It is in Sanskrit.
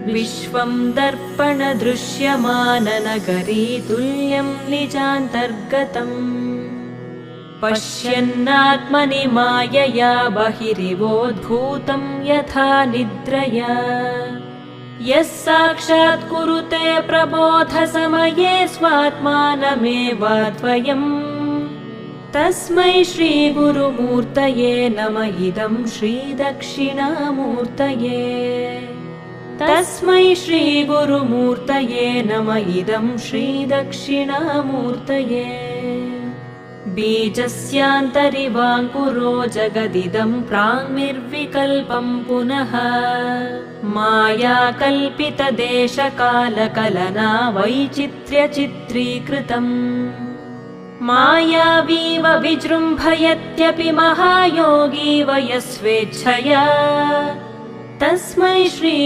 विश्वं दर्पणदृश्यमाननगरी तुल्यं निजान्तर्गतम् पश्यन्नात्मनि मायया बहिरिवोद्भूतं यथा निद्रया यः साक्षात् कुरुते प्रबोधसमये स्वात्मानमेवाद्वयम् तस्मै श्रीगुरुमूर्तये नम इदं श्रीदक्षिणामूर्तये तस्मै श्रीगुरुमूर्तये नम इदं श्रीदक्षिणामूर्तये बीजस्यान्तरिवाङ्कुरो जगदिदं प्राङ्निर्विकल्पं पुनः मायाकल्पितदेशकालकलना वैचित्र्यचित्रीकृतम् मायावीव विजृम्भयत्यपि महायोगी वयस्वेच्छया तस्मै श्री